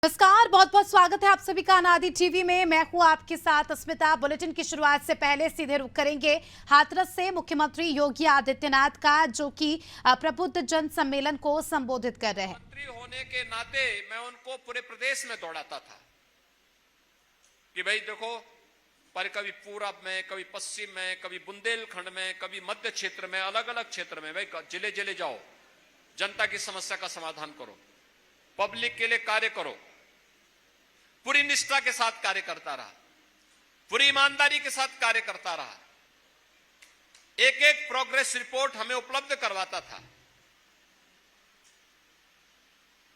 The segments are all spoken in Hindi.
नमस्कार, बहुत बहुत स्वागत है आप सभी का अनादि टीवी में। मैं हूं आपके साथ अस्मिता। बुलेटिन की शुरुआत से पहले सीधे रुख करेंगे हाथरस से मुख्यमंत्री योगी आदित्यनाथ का, जो कि प्रबुद्ध जन सम्मेलन को संबोधित कर रहे हैं। मंत्री होने के नाते मैं उनको पूरे प्रदेश में दौड़ाता था कि भाई देखो, पर कभी पूरब में, कभी पश्चिम में, कभी बुंदेलखंड में, कभी मध्य क्षेत्र में, अलग अलग क्षेत्र में, भाई जिले जिले जाओ, जनता की समस्या का समाधान करो, पब्लिक के लिए कार्य करो। पूरी निष्ठा के साथ कार्य करता रहा, पूरी ईमानदारी के साथ कार्य करता रहा। एक एक प्रोग्रेस रिपोर्ट हमें उपलब्ध करवाता था।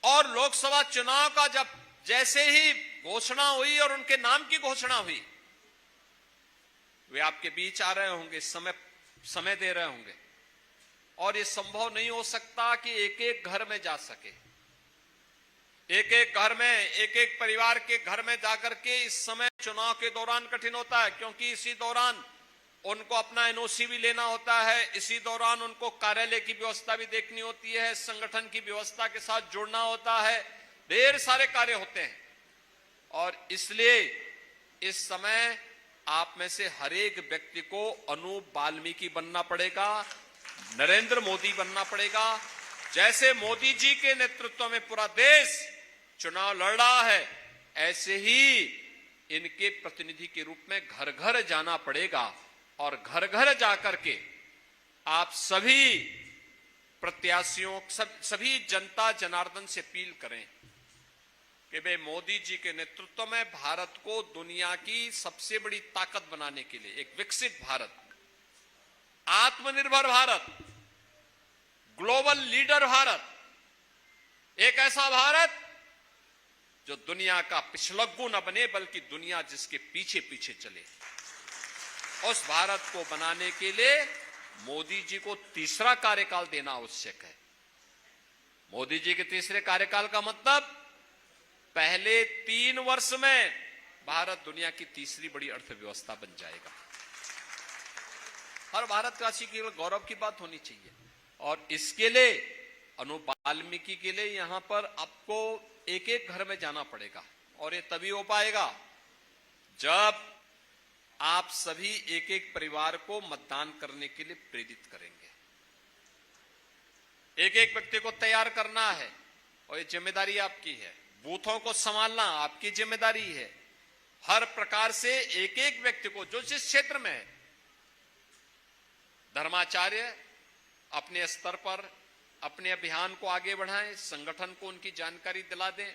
और लोकसभा चुनाव का जब जैसे ही घोषणा हुई और उनके नाम की घोषणा हुई, वे आपके बीच आ रहे होंगे, समय दे रहे होंगे। और ये संभव नहीं हो सकता कि एक एक घर में जा सके, एक एक घर में, एक एक परिवार के घर में जाकर के। इस समय चुनाव के दौरान कठिन होता है, क्योंकि इसी दौरान उनको अपना एनओसी भी लेना होता है, इसी दौरान उनको कार्यालय की व्यवस्था भी देखनी होती है, संगठन की व्यवस्था के साथ जुड़ना होता है, ढेर सारे कार्य होते हैं। और इसलिए इस समय आप में से हर एक व्यक्ति को अनूप वाल्मीकि बनना पड़ेगा, नरेंद्र मोदी बनना पड़ेगा। जैसे मोदी जी के नेतृत्व में पूरा देश चुनाव लड़ रहा है, ऐसे ही इनके प्रतिनिधि के रूप में घर घर जाना पड़ेगा। और घर घर जाकर के आप सभी प्रत्याशियों, सभी जनता जनार्दन से अपील करें कि वे मोदी जी के नेतृत्व में भारत को दुनिया की सबसे बड़ी ताकत बनाने के लिए, एक विकसित भारत, आत्मनिर्भर भारत, ग्लोबल लीडर भारत, एक ऐसा भारत जो दुनिया का पिछलग्गू न बने बल्कि दुनिया जिसके पीछे पीछे चले, उस भारत को बनाने के लिए मोदी जी को तीसरा कार्यकाल देना आवश्यक है। मोदी जी के तीसरे कार्यकाल का मतलब पहले 3 वर्ष में भारत दुनिया की तीसरी बड़ी अर्थव्यवस्था बन जाएगा। हर भारतवासी के लिए गौरव की बात होनी चाहिए। और इसके लिए अनूप वाल्मीकि के लिए यहां पर आपको एक एक घर में जाना पड़ेगा। और ये तभी हो पाएगा जब आप सभी एक एक परिवार को मतदान करने के लिए प्रेरित करेंगे। एक एक व्यक्ति को तैयार करना है और ये जिम्मेदारी आपकी है। बूथों को संभालना आपकी जिम्मेदारी है। हर प्रकार से एक एक व्यक्ति को, जो जिस क्षेत्र में है, धर्माचार्य अपने स्तर पर अपने अभियान को आगे बढ़ाएं, संगठन को उनकी जानकारी दिला दें।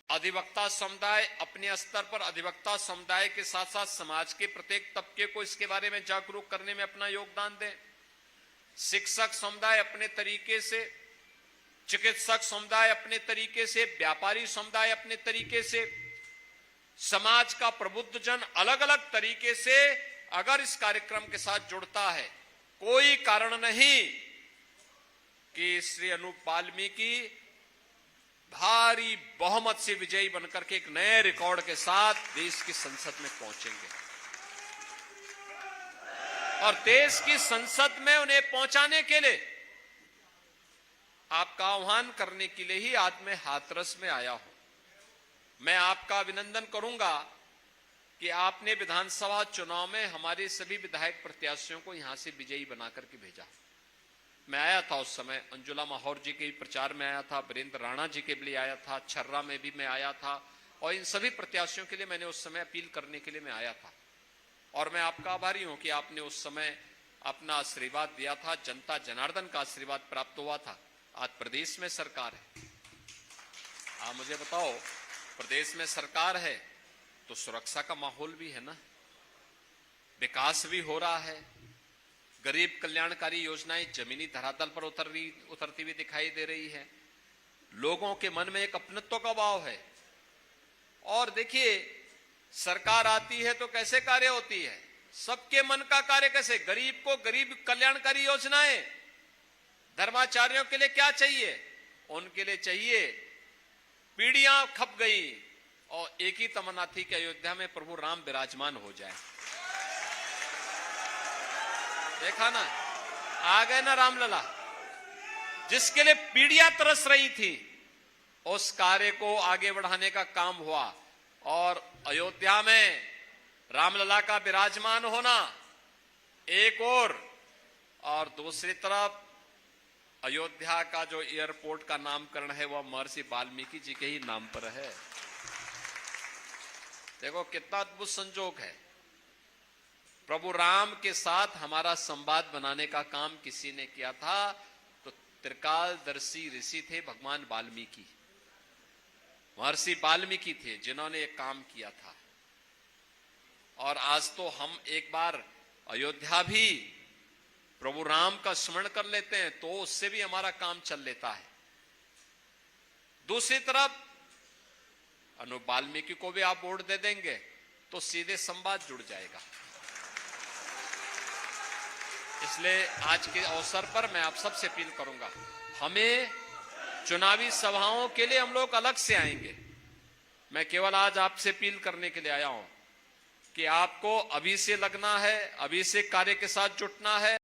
अधिवक्ता समुदाय अपने स्तर पर अधिवक्ता समुदाय के साथ साथ समाज के प्रत्येक तबके को इसके बारे में जागरूक करने में अपना योगदान दें। शिक्षक समुदाय अपने तरीके से, चिकित्सक समुदाय अपने तरीके से, व्यापारी समुदाय अपने तरीके से, समाज का प्रबुद्ध जन अलग अलग तरीके से अगर इस कार्यक्रम के साथ जुड़ता है, कोई कारण नहीं कि श्री अनूप वाल्मीकि भारी बहुमत से विजयी बनकर के एक नए रिकॉर्ड के साथ देश की संसद में पहुंचेंगे। और देश की संसद में उन्हें पहुंचाने के लिए, आपका आह्वान करने के लिए ही आज मैं हाथरस में आया हूं। मैं आपका अभिनंदन करूंगा कि आपने विधानसभा चुनाव में हमारे सभी विधायक प्रत्याशियों को यहां से विजयी बनाकर के भेजा। मैं आया था उस समय, अंजुला माहौर जी के प्रचार में आया था, वीरेंद्र राणा जी के लिए आया था, छर्रा में भी मैं आया था। और इन सभी प्रत्याशियों के लिए मैंने उस समय अपील करने के लिए मैं आया था। और मैं आपका आभारी हूं कि आपने उस समय अपना आशीर्वाद दिया था, जनता जनार्दन का आशीर्वाद प्राप्त हुआ था। आज प्रदेश में सरकार है। आप मुझे बताओ, प्रदेश में सरकार है तो सुरक्षा का माहौल भी है ना, विकास भी हो रहा है, गरीब कल्याणकारी योजनाएं जमीनी धरातल पर उतरती हुई दिखाई दे रही है, लोगों के मन में एक अपनत्व का भाव है। और देखिए, सरकार आती है तो कैसे कार्य होती है, सबके मन का कार्य कैसे, गरीब को गरीब कल्याणकारी योजनाएं। धर्माचार्यों के लिए क्या चाहिए, उनके लिए चाहिए, पीढ़ियां खप गई और एक ही तमन्ना थी कि अयोध्या में प्रभु राम विराजमान हो जाए। देखा ना, आ गए ना रामलला। जिसके लिए पीढ़ियां तरस रही थी, उस कार्य को आगे बढ़ाने का काम हुआ और अयोध्या में रामलला का विराजमान होना एक और दूसरी तरफ अयोध्या का जो एयरपोर्ट का नामकरण है वह महर्षि वाल्मीकि जी के ही नाम पर है। देखो कितना अद्भुत संजोग है। प्रभु राम के साथ हमारा संवाद बनाने का काम किसी ने किया था तो त्रिकालदर्शी ऋषि थे भगवान वाल्मीकि। महर्षि वाल्मीकि थे जिन्होंने एक काम किया था। और आज तो हम एक बार अयोध्या भी प्रभु राम का स्मरण कर लेते हैं तो उससे भी हमारा काम चल लेता है। दूसरी तरफ अनु वाल्मीकि को भी आप वोट दे देंगे तो सीधे संवाद जुड़ जाएगा। इसलिए आज के अवसर पर मैं आप सबसे अपील करूंगा, हमें चुनावी सभाओं के लिए हम लोग अलग से आएंगे। मैं केवल आज आपसे अपील करने के लिए आया हूं कि आपको अभी से लगना है, अभी से कार्य के साथ जुटना है।